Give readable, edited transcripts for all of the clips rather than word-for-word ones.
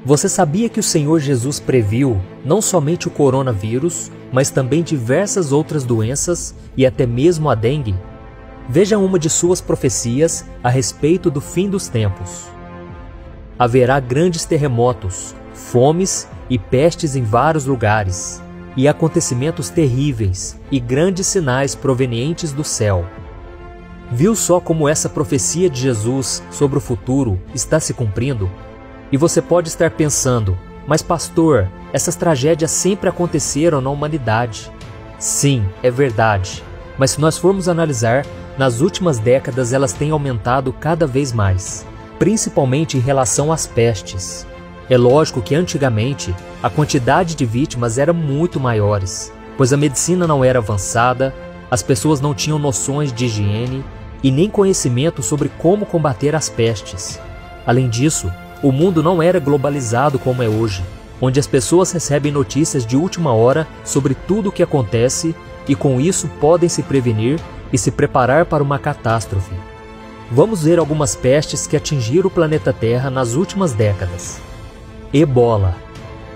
Você sabia que o Senhor Jesus previu não somente o coronavírus, mas também diversas outras doenças e até mesmo a dengue? Veja uma de suas profecias a respeito do fim dos tempos. Haverá grandes terremotos, fomes e pestes em vários lugares, e acontecimentos terríveis e grandes sinais provenientes do céu. Viu só como essa profecia de Jesus sobre o futuro está se cumprindo? E você pode estar pensando, mas pastor, essas tragédias sempre aconteceram na humanidade. Sim, é verdade, mas se nós formos analisar, nas últimas décadas elas têm aumentado cada vez mais, principalmente em relação às pestes. É lógico que antigamente a quantidade de vítimas era muito maiores, pois a medicina não era avançada, as pessoas não tinham noções de higiene e nem conhecimento sobre como combater as pestes. Além disso, o mundo não era globalizado como é hoje, onde as pessoas recebem notícias de última hora sobre tudo o que acontece e com isso podem se prevenir e se preparar para uma catástrofe. Vamos ver algumas pestes que atingiram o planeta Terra nas últimas décadas. Ebola.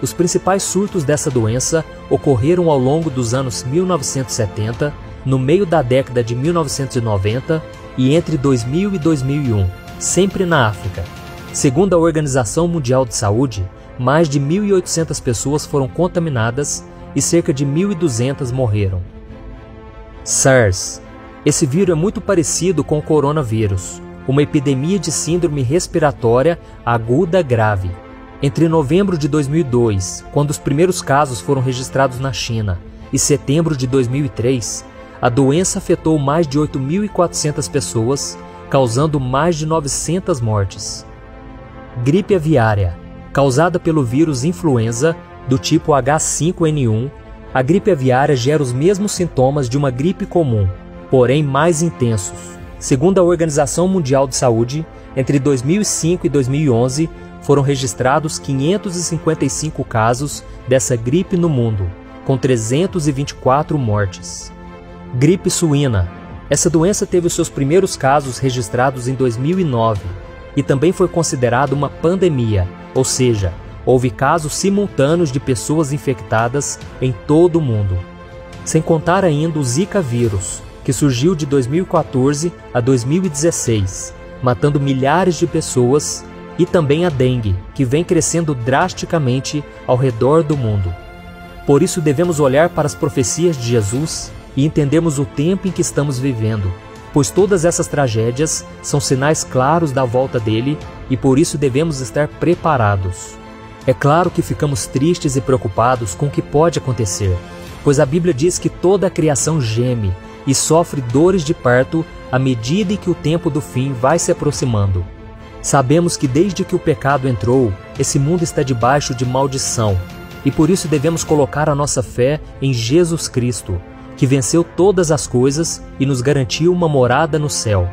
Os principais surtos dessa doença ocorreram ao longo dos anos 1970, no meio da década de 1990 e entre 2000 e 2001, sempre na África. Segundo a Organização Mundial de Saúde, mais de 1.800 pessoas foram contaminadas e cerca de 1.200 morreram. SARS. Esse vírus é muito parecido com o coronavírus, uma epidemia de síndrome respiratória aguda grave. Entre novembro de 2002, quando os primeiros casos foram registrados na China, e setembro de 2003, a doença afetou mais de 8.400 pessoas, causando mais de 900 mortes. Gripe aviária. Causada pelo vírus influenza do tipo H5N1, a gripe aviária gera os mesmos sintomas de uma gripe comum, porém mais intensos. Segundo a Organização Mundial de Saúde, entre 2005 e 2011, foram registrados 555 casos dessa gripe no mundo, com 324 mortes. Gripe suína. Essa doença teve os seus primeiros casos registrados em 2009 e também foi considerada uma pandemia, ou seja, houve casos simultâneos de pessoas infectadas em todo o mundo. Sem contar ainda o Zika vírus, que surgiu de 2014 a 2016, matando milhares de pessoas, e também a dengue, que vem crescendo drasticamente ao redor do mundo. Por isso devemos olhar para as profecias de Jesus e entendermos o tempo em que estamos vivendo, pois todas essas tragédias são sinais claros da volta dele e por isso devemos estar preparados. É claro que ficamos tristes e preocupados com o que pode acontecer, pois a Bíblia diz que toda a criação geme e sofre dores de parto à medida em que o tempo do fim vai se aproximando. Sabemos que desde que o pecado entrou, esse mundo está debaixo de maldição, e por isso devemos colocar a nossa fé em Jesus Cristo, que venceu todas as coisas e nos garantiu uma morada no céu.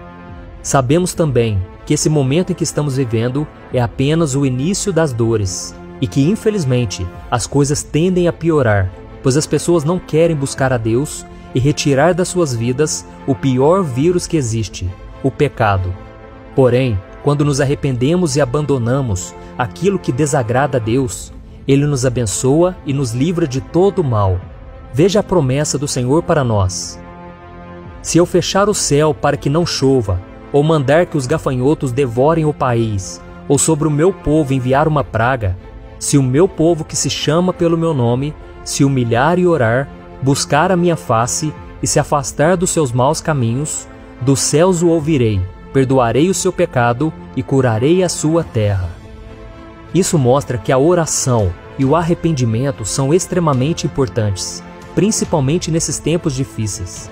Sabemos também que esse momento em que estamos vivendo é apenas o início das dores, e que infelizmente as coisas tendem a piorar, pois as pessoas não querem buscar a Deus e retirar das suas vidas o pior vírus que existe, o pecado. Porém, quando nos arrependemos e abandonamos aquilo que desagrada a Deus, Ele nos abençoa e nos livra de todo o mal. Veja a promessa do Senhor para nós. Se eu fechar o céu para que não chova, ou mandar que os gafanhotos devorem o país, ou sobre o meu povo enviar uma praga, se o meu povo que se chama pelo meu nome, se humilhar e orar, buscar a minha face e se afastar dos seus maus caminhos, dos céus o ouvirei, perdoarei o seu pecado e curarei a sua terra. Isso mostra que a oração e o arrependimento são extremamente importantes, principalmente nesses tempos difíceis.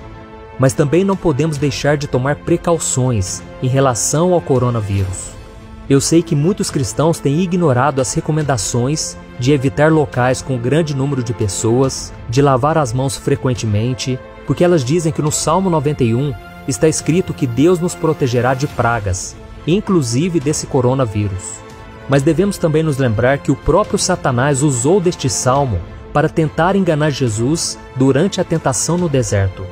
Mas também não podemos deixar de tomar precauções em relação ao coronavírus. Eu sei que muitos cristãos têm ignorado as recomendações de evitar locais com grande número de pessoas, de lavar as mãos frequentemente, porque elas dizem que no Salmo 91 está escrito que Deus nos protegerá de pragas, inclusive desse coronavírus. Mas devemos também nos lembrar que o próprio Satanás usou deste salmo para tentar enganar Jesus durante a tentação no deserto.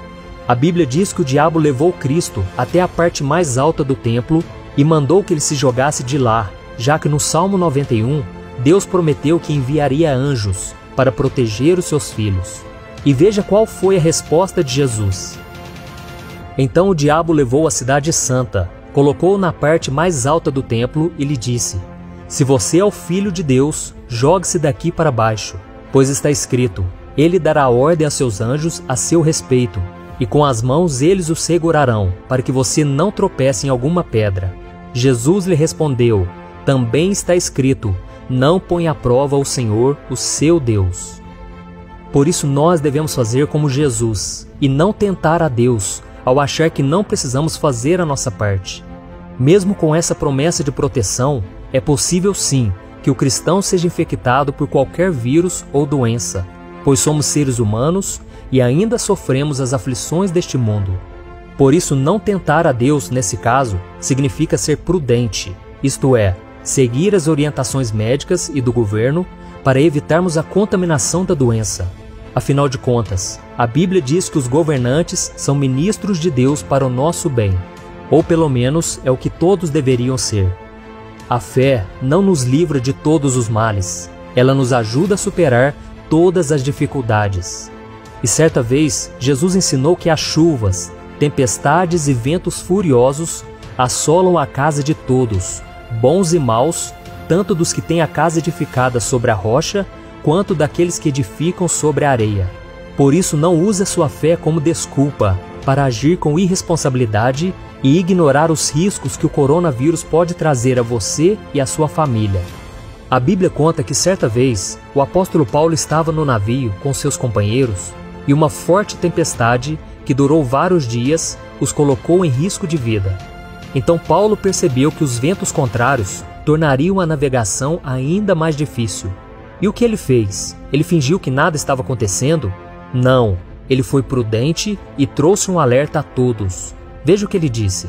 A Bíblia diz que o diabo levou Cristo até a parte mais alta do templo e mandou que ele se jogasse de lá, já que no Salmo 91 Deus prometeu que enviaria anjos para proteger os seus filhos. E veja qual foi a resposta de Jesus. Então o diabo levou a cidade santa, colocou-o na parte mais alta do templo e lhe disse: Se você é o Filho de Deus, jogue-se daqui para baixo, pois está escrito: Ele dará ordem a seus anjos a seu respeito, e com as mãos eles o segurarão, para que você não tropece em alguma pedra. Jesus lhe respondeu: Também está escrito: Não ponha à prova o Senhor, o seu Deus. Por isso nós devemos fazer como Jesus, e não tentar a Deus, ao achar que não precisamos fazer a nossa parte. Mesmo com essa promessa de proteção, é possível sim que o cristão seja infectado por qualquer vírus ou doença, pois somos seres humanos e ainda sofremos as aflições deste mundo. Por isso, não tentar a Deus, nesse caso, significa ser prudente, isto é, seguir as orientações médicas e do governo para evitarmos a contaminação da doença. Afinal de contas, a Bíblia diz que os governantes são ministros de Deus para o nosso bem, ou pelo menos é o que todos deveriam ser. A fé não nos livra de todos os males, ela nos ajuda a superar todas as dificuldades. E certa vez, Jesus ensinou que as chuvas, tempestades e ventos furiosos assolam a casa de todos, bons e maus, tanto dos que têm a casa edificada sobre a rocha, quanto daqueles que edificam sobre a areia. Por isso, não use a sua fé como desculpa para agir com irresponsabilidade e ignorar os riscos que o coronavírus pode trazer a você e a sua família. A Bíblia conta que certa vez, o apóstolo Paulo estava no navio com seus companheiros e uma forte tempestade, que durou vários dias, os colocou em risco de vida. Então Paulo percebeu que os ventos contrários tornariam a navegação ainda mais difícil. E o que ele fez? Ele fingiu que nada estava acontecendo? Não, ele foi prudente e trouxe um alerta a todos. Veja o que ele disse: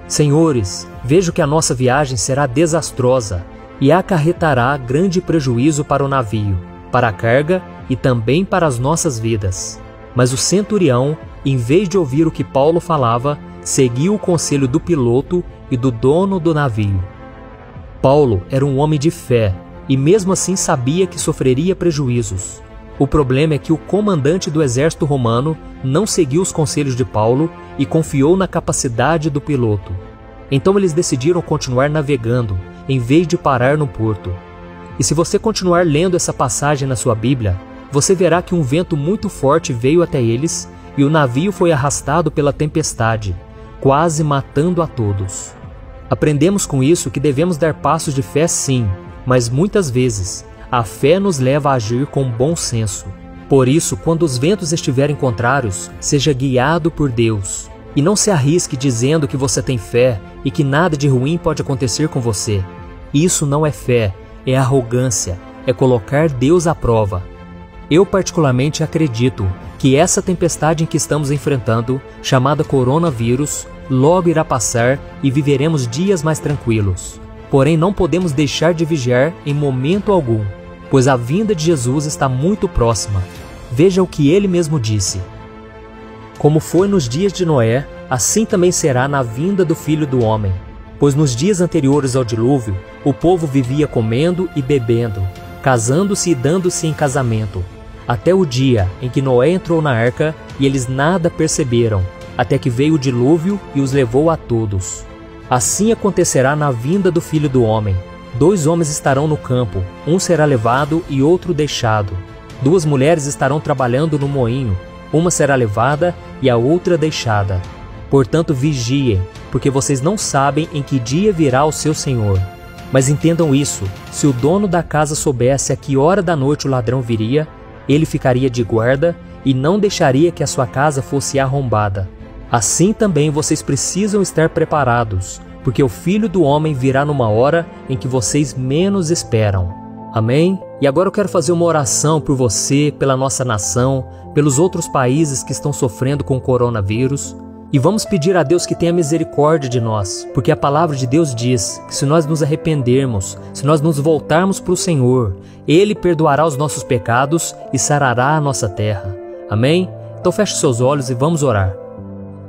Senhores, vejo que a nossa viagem será desastrosa e acarretará grande prejuízo para o navio, para a carga e também para as nossas vidas. Mas o centurião, em vez de ouvir o que Paulo falava, seguiu o conselho do piloto e do dono do navio. Paulo era um homem de fé e mesmo assim sabia que sofreria prejuízos. O problema é que o comandante do exército romano não seguiu os conselhos de Paulo e confiou na capacidade do piloto. Então eles decidiram continuar navegando, em vez de parar no porto. E se você continuar lendo essa passagem na sua Bíblia, você verá que um vento muito forte veio até eles e o navio foi arrastado pela tempestade, quase matando a todos. Aprendemos com isso que devemos dar passos de fé sim, mas muitas vezes a fé nos leva a agir com bom senso. Por isso, quando os ventos estiverem contrários, seja guiado por Deus. E não se arrisque dizendo que você tem fé e que nada de ruim pode acontecer com você. Isso não é fé, é arrogância, é colocar Deus à prova. Eu particularmente acredito que essa tempestade em que estamos enfrentando, chamada coronavírus, logo irá passar e viveremos dias mais tranquilos. Porém, não podemos deixar de vigiar em momento algum, pois a vinda de Jesus está muito próxima. Veja o que ele mesmo disse: Como foi nos dias de Noé, assim também será na vinda do Filho do Homem. Pois nos dias anteriores ao dilúvio, o povo vivia comendo e bebendo, casando-se e dando-se em casamento, até o dia em que Noé entrou na arca e eles nada perceberam, até que veio o dilúvio e os levou a todos. Assim acontecerá na vinda do Filho do Homem. 2 homens estarão no campo, um será levado e outro deixado. 2 mulheres estarão trabalhando no moinho, uma será levada e a outra deixada. Portanto, vigiem, porque vocês não sabem em que dia virá o seu Senhor. Mas entendam isso, se o dono da casa soubesse a que hora da noite o ladrão viria, ele ficaria de guarda e não deixaria que a sua casa fosse arrombada. Assim também vocês precisam estar preparados, porque o Filho do Homem virá numa hora em que vocês menos esperam. Amém? E agora eu quero fazer uma oração por você, pela nossa nação, pelos outros países que estão sofrendo com o coronavírus. E vamos pedir a Deus que tenha misericórdia de nós, porque a palavra de Deus diz que se nós nos arrependermos, se nós nos voltarmos para o Senhor, Ele perdoará os nossos pecados e sarará a nossa terra. Amém? Então feche seus olhos e vamos orar.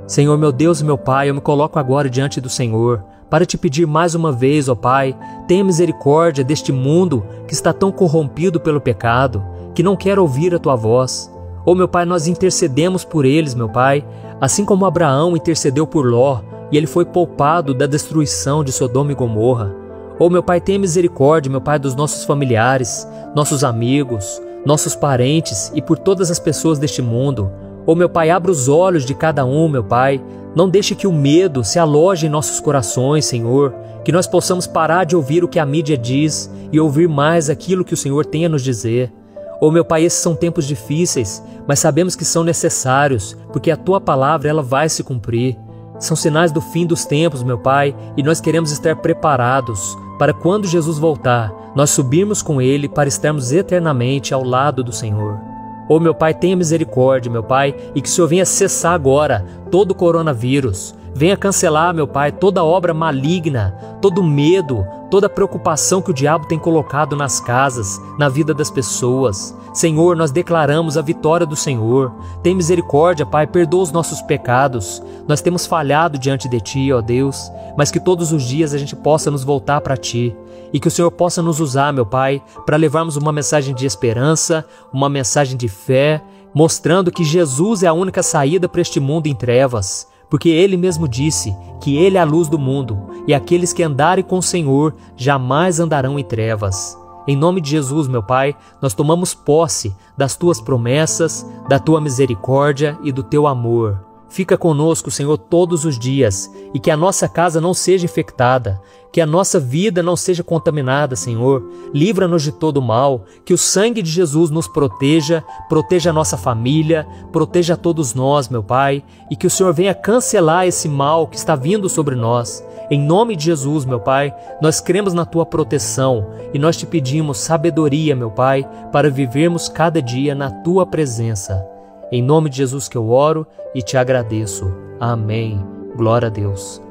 Senhor, meu Deus e meu Pai, eu me coloco agora diante do Senhor para te pedir mais uma vez, ó Pai, tenha misericórdia deste mundo que está tão corrompido pelo pecado, que não quer ouvir a Tua voz. Ó meu Pai, nós intercedemos por eles, meu Pai, assim como Abraão intercedeu por Ló, e ele foi poupado da destruição de Sodoma e Gomorra. Ó meu Pai, tenha misericórdia, meu Pai, dos nossos familiares, nossos amigos, nossos parentes e por todas as pessoas deste mundo. Ó meu Pai, abra os olhos de cada um, meu Pai. Não deixe que o medo se aloje em nossos corações, Senhor, que nós possamos parar de ouvir o que a mídia diz e ouvir mais aquilo que o Senhor tem a nos dizer. Ó meu Pai, esses são tempos difíceis, mas sabemos que são necessários, porque a Tua palavra ela vai se cumprir. São sinais do fim dos tempos, meu Pai, e nós queremos estar preparados para quando Jesus voltar, nós subirmos com Ele para estarmos eternamente ao lado do Senhor. Ó meu Pai, tenha misericórdia, meu Pai, e que o Senhor venha cessar agora todo o coronavírus. Venha cancelar, meu Pai, toda obra maligna, todo medo, toda preocupação que o diabo tem colocado nas casas, na vida das pessoas. Senhor, nós declaramos a vitória do Senhor. Tem misericórdia, Pai, perdoa os nossos pecados. Nós temos falhado diante de Ti, ó Deus, mas que todos os dias a gente possa nos voltar para Ti. E que o Senhor possa nos usar, meu Pai, para levarmos uma mensagem de esperança, uma mensagem de fé, mostrando que Jesus é a única saída para este mundo em trevas. Porque Ele mesmo disse que Ele é a luz do mundo, e aqueles que andarem com o Senhor jamais andarão em trevas. Em nome de Jesus, meu Pai, nós tomamos posse das Tuas promessas, da Tua misericórdia e do Teu amor. Fica conosco, Senhor, todos os dias, e que a nossa casa não seja infectada, que a nossa vida não seja contaminada, Senhor. Livra-nos de todo mal, que o sangue de Jesus nos proteja, proteja a nossa família, proteja a todos nós, meu Pai, e que o Senhor venha cancelar esse mal que está vindo sobre nós. Em nome de Jesus, meu Pai, nós cremos na Tua proteção e nós Te pedimos sabedoria, meu Pai, para vivermos cada dia na Tua presença. Em nome de Jesus que eu oro e Te agradeço. Amém. Glória a Deus.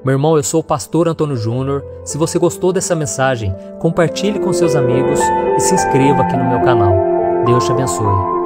Meu irmão, eu sou o pastor Antônio Júnior. Se você gostou dessa mensagem, compartilhe com seus amigos e se inscreva aqui no meu canal. Deus te abençoe.